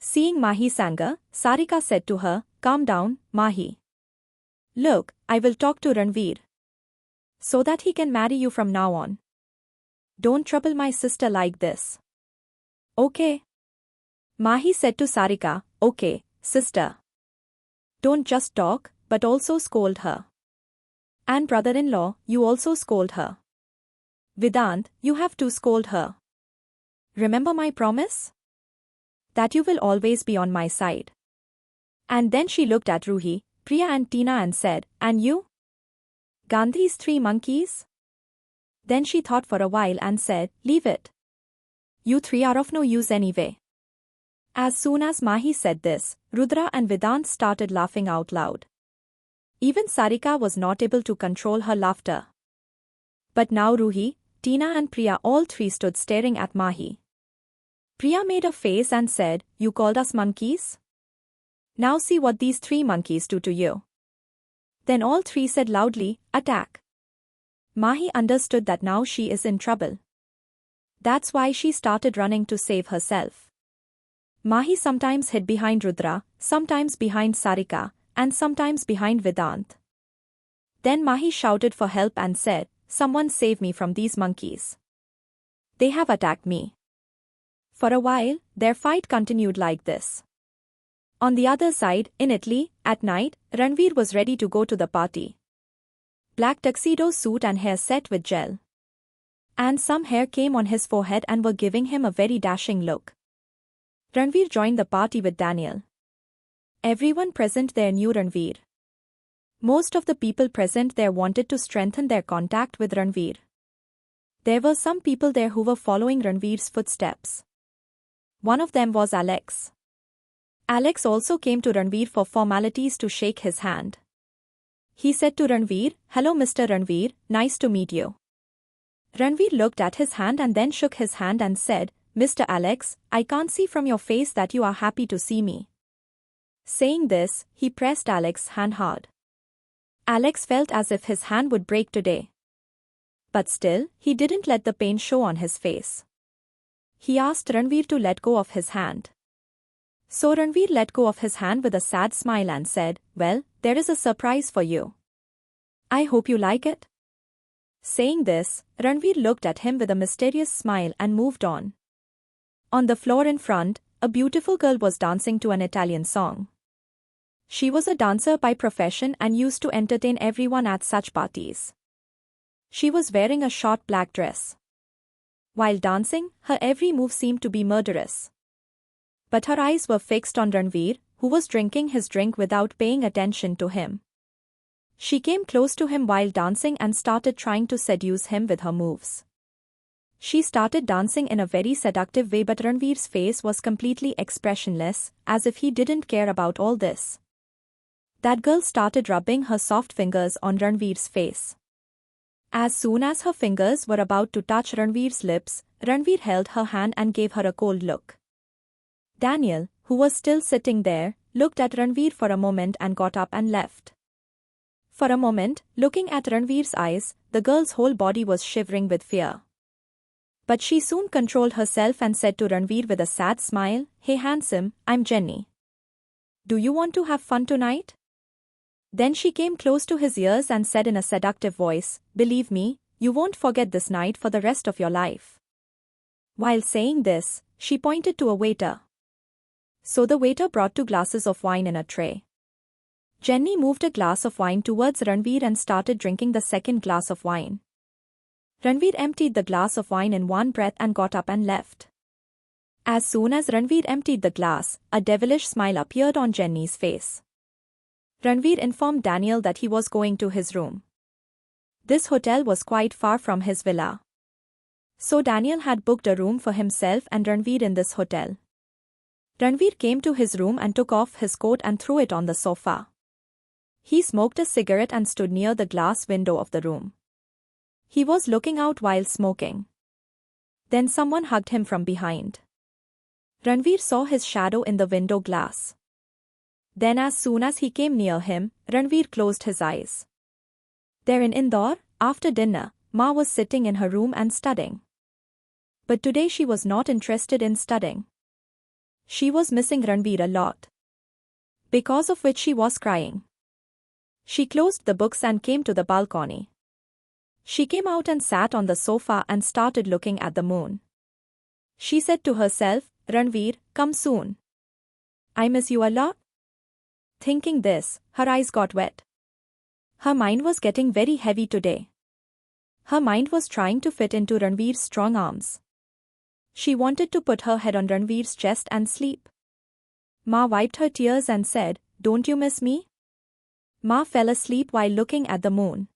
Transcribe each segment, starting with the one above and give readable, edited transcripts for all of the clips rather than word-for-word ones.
Seeing Mahi's anger, Sarika said to her, "Calm down, Mahi. Look, I will talk to Ranvir, so that he can marry you from now on. Don't trouble my sister like this. Okay?" Mahi said to Sarika, "Okay, sister. Don't just talk, but also scold her. And brother-in-law, you also scold her. Vedant, you have to scold her. Remember my promise? That you will always be on my side." And then she looked at Ruhi, Priya and Tina and said, "And you? Gandhi's 3 monkeys?" Then she thought for a while and said, "Leave it. You 3 are of no use anyway." As soon as Mahi said this, Rudra and Vedant started laughing out loud. Even Sarika was not able to control her laughter. But now Ruhi, Tina and Priya all 3 stood staring at Mahi. Priya made a face and said, "You called us monkeys? Now see what these 3 monkeys do to you." Then all 3 said loudly, "Attack." Mahi understood that now she is in trouble. That's why she started running to save herself. Mahi sometimes hid behind Rudra, sometimes behind Sarika, and sometimes behind Vedant. Then Mahi shouted for help and said, "Someone save me from these monkeys. They have attacked me." For a while, their fight continued like this. On the other side, in Italy, at night, Ranvir was ready to go to the party. Black tuxedo suit and hair set with gel. And some hair came on his forehead and were giving him a very dashing look. Ranvir joined the party with Daniel. Everyone present there knew Ranvir. Most of the people present there wanted to strengthen their contact with Ranvir. There were some people there who were following Ranvir's footsteps. One of them was Alex. Alex also came to Ranvir for formalities to shake his hand. He said to Ranvir, "Hello Mr. Ranvir, nice to meet you." Ranvir looked at his hand and then shook his hand and said, "Mr. Alex, I can't see from your face that you are happy to see me." Saying this, he pressed Alex's hand hard. Alex felt as if his hand would break today. But still, he didn't let the pain show on his face. He asked Ranvir to let go of his hand. So Ranvir let go of his hand with a sad smile and said, "Well, there is a surprise for you. I hope you like it." Saying this, Ranvir looked at him with a mysterious smile and moved on. On the floor in front, a beautiful girl was dancing to an Italian song. She was a dancer by profession and used to entertain everyone at such parties. She was wearing a short black dress. While dancing, her every move seemed to be murderous. But her eyes were fixed on Ranvir, who was drinking his drink without paying attention to him. She came close to him while dancing and started trying to seduce him with her moves. She started dancing in a very seductive way, but Ranvir's face was completely expressionless, as if he didn't care about all this. That girl started rubbing her soft fingers on Ranvir's face. As soon as her fingers were about to touch Ranvir's lips, Ranvir held her hand and gave her a cold look. Daniel, who was still sitting there, looked at Ranvir for a moment and got up and left. For a moment, looking at Ranvir's eyes, the girl's whole body was shivering with fear. But she soon controlled herself and said to Ranvir with a sad smile, "Hey handsome, I'm Jenny. Do you want to have fun tonight?" Then she came close to his ears and said in a seductive voice, "Believe me, you won't forget this night for the rest of your life." While saying this, she pointed to a waiter. So the waiter brought 2 glasses of wine in a tray. Jenny moved a glass of wine towards Ranvir and started drinking the second glass of wine. Ranvir emptied the glass of wine in one breath and got up and left. As soon as Ranvir emptied the glass, a devilish smile appeared on Jenny's face. Ranvir informed Daniel that he was going to his room. This hotel was quite far from his villa. So Daniel had booked a room for himself and Ranvir in this hotel. Ranvir came to his room and took off his coat and threw it on the sofa. He smoked a cigarette and stood near the glass window of the room. He was looking out while smoking. Then someone hugged him from behind. Ranvir saw his shadow in the window glass. Then as soon as he came near him, Ranvir closed his eyes. There in Indore, after dinner, Ma was sitting in her room and studying. But today she was not interested in studying. She was missing Ranvir a lot, because of which she was crying. She closed the books and came to the balcony. She came out and sat on the sofa and started looking at the moon. She said to herself, Ranvir, come soon. I miss you a lot. Thinking this, her eyes got wet. Her mind was getting very heavy today. Her mind was trying to fit into Ranvir's strong arms. She wanted to put her head on Ranvir's chest and sleep. Ma wiped her tears and said, Don't you miss me? Ma fell asleep while looking at the moon.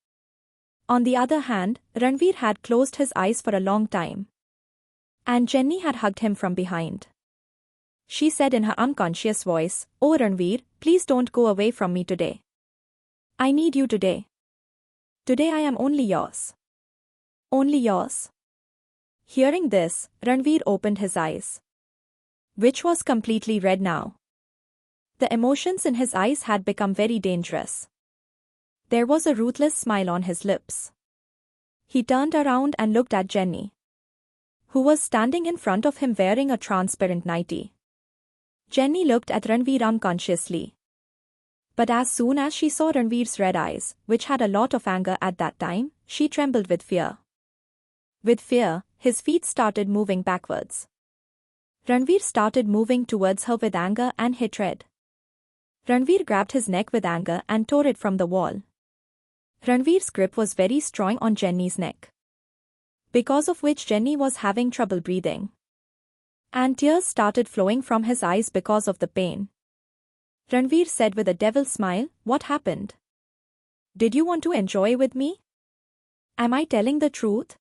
On the other hand, Ranvir had closed his eyes for a long time. And Jenny had hugged him from behind. She said in her unconscious voice, Oh Ranvir, please don't go away from me today. I need you today. Today I am only yours. Only yours. Hearing this, Ranvir opened his eyes, which was completely red now. The emotions in his eyes had become very dangerous. There was a ruthless smile on his lips. He turned around and looked at Jenny, who was standing in front of him wearing a transparent nightie. Jenny looked at Ranvir unconsciously. But as soon as she saw Ranvir's red eyes, which had a lot of anger at that time, she trembled with fear. With fear, his feet started moving backwards. Ranvir started moving towards her with anger and hatred. Ranvir grabbed his neck with anger and tore it from the wall. Ranvir's grip was very strong on Jenny's neck, because of which Jenny was having trouble breathing. And tears started flowing from his eyes because of the pain. Ranvir said with a devil smile, What happened? Did you want to enjoy with me? Am I telling the truth?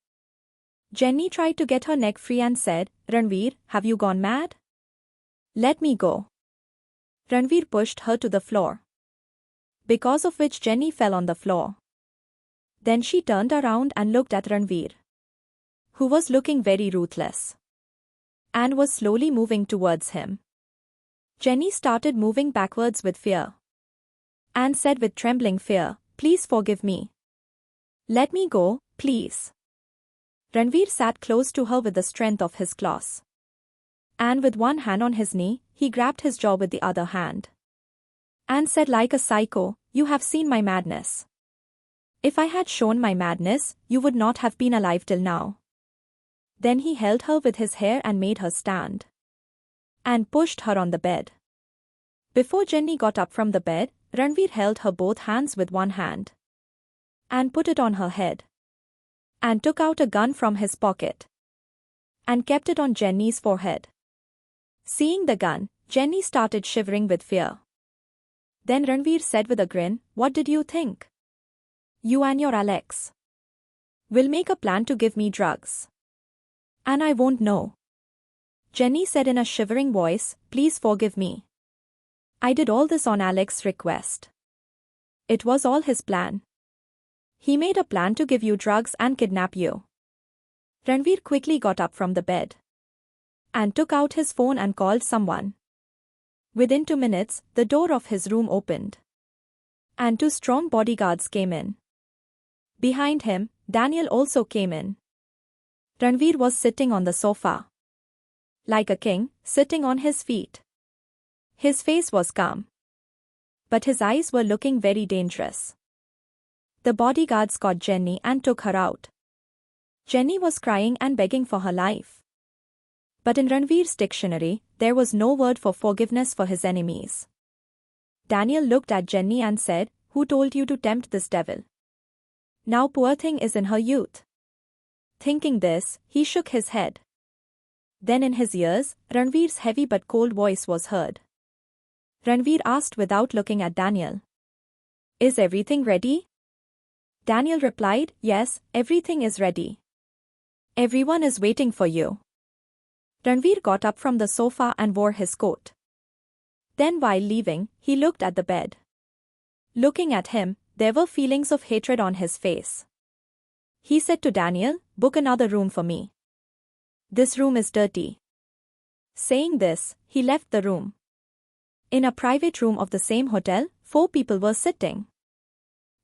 Jenny tried to get her neck free and said, Ranvir, have you gone mad? Let me go. Ranvir pushed her to the floor, because of which Jenny fell on the floor. Then she turned around and looked at Ranvir, who was looking very ruthless, and was slowly moving towards him. Jenny started moving backwards with fear, and said with trembling fear, Please forgive me. Let me go, please. Ranvir sat close to her with the strength of his claws. And with one hand on his knee, he grabbed his jaw with the other hand. And said like a psycho, You have seen my madness. If I had shown my madness, you would not have been alive till now. Then he held her with his hair and made her stand, and pushed her on the bed. Before Jenny got up from the bed, Ranvir held her both hands with one hand, and put it on her head, and took out a gun from his pocket, and kept it on Jenny's forehead. Seeing the gun, Jenny started shivering with fear. Then Ranvir said with a grin, What did you think? You and your Alex will make a plan to give me drugs, and I won't know. Jenny said in a shivering voice, Please forgive me. I did all this on Alex's request. It was all his plan. He made a plan to give you drugs and kidnap you. Ranvir quickly got up from the bed, and took out his phone and called someone. Within 2 minutes, the door of his room opened, and 2 strong bodyguards came in. Behind him, Daniel also came in. Ranvir was sitting on the sofa, like a king, sitting on his feet. His face was calm, but his eyes were looking very dangerous. The bodyguards caught Jenny and took her out. Jenny was crying and begging for her life. But in Ranvir's dictionary, there was no word for forgiveness for his enemies. Daniel looked at Jenny and said, Who told you to tempt this devil? Now poor thing is in her youth. Thinking this, he shook his head. Then in his ears, Ranvir's heavy but cold voice was heard. Ranvir asked without looking at Daniel, Is everything ready? Daniel replied, Yes, everything is ready. Everyone is waiting for you. Ranvir got up from the sofa and wore his coat. Then while leaving, he looked at the bed. Looking at him, there were feelings of hatred on his face. He said to Daniel, Book another room for me. This room is dirty. Saying this, he left the room. In a private room of the same hotel, 4 people were sitting.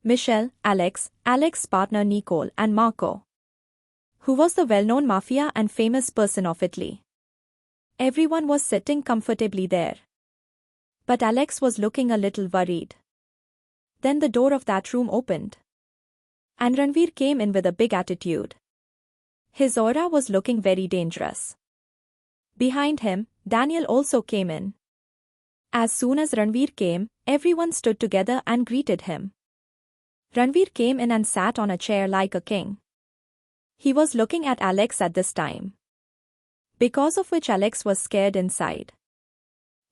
Michelle, Alex's partner Nicole and Marco, who was the well-known mafia and famous person of Italy. Everyone was sitting comfortably there. But Alex was looking a little worried. Then the door of that room opened. And Ranvir came in with a big attitude. His aura was looking very dangerous. Behind him, Daniel also came in. As soon as Ranvir came, everyone stood together and greeted him. Ranvir came in and sat on a chair like a king. He was looking at Alex at this time, because of which Alex was scared inside.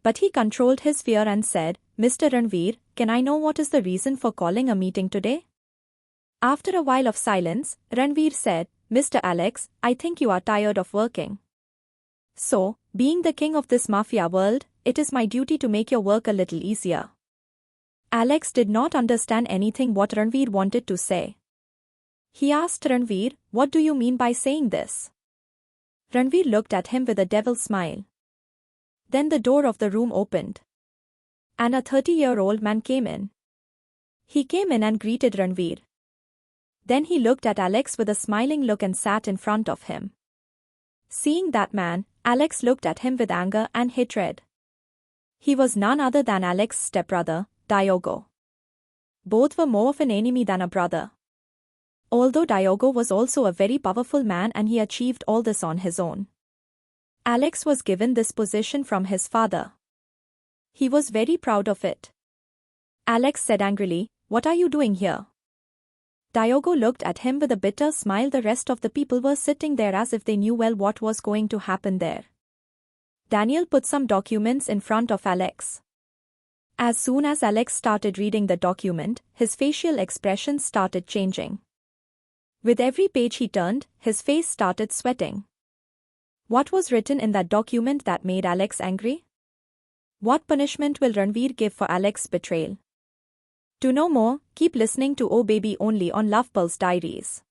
But he controlled his fear and said, "Mr. Ranvir, can I know what is the reason for calling a meeting today?" After a while of silence, Ranvir said, "Mr. Alex, I think you are tired of working. So, being the king of this mafia world, it is my duty to make your work a little easier." Alex did not understand anything what Ranvir wanted to say. He asked Ranvir, "What do you mean by saying this?" Ranvir looked at him with a devil smile. Then the door of the room opened. And a 30-year-old man came in. He came in and greeted Ranvir. Then he looked at Alex with a smiling look and sat in front of him. Seeing that man, Alex looked at him with anger and hatred. He was none other than Alex's stepbrother, Diogo. Both were more of an enemy than a brother. Although Diogo was also a very powerful man and he achieved all this on his own, Alex was given this position from his father. He was very proud of it. Alex said angrily, "What are you doing here?" Diogo looked at him with a bitter smile. The rest of the people were sitting there as if they knew well what was going to happen there. Daniel put some documents in front of Alex. As soon as Alex started reading the document, his facial expressions started changing. With every page he turned, his face started sweating. What was written in that document that made Alex angry? What punishment will Ranvir give for Alex's betrayal? To know more, keep listening to Oh Baby only on Love Pulse Diaries.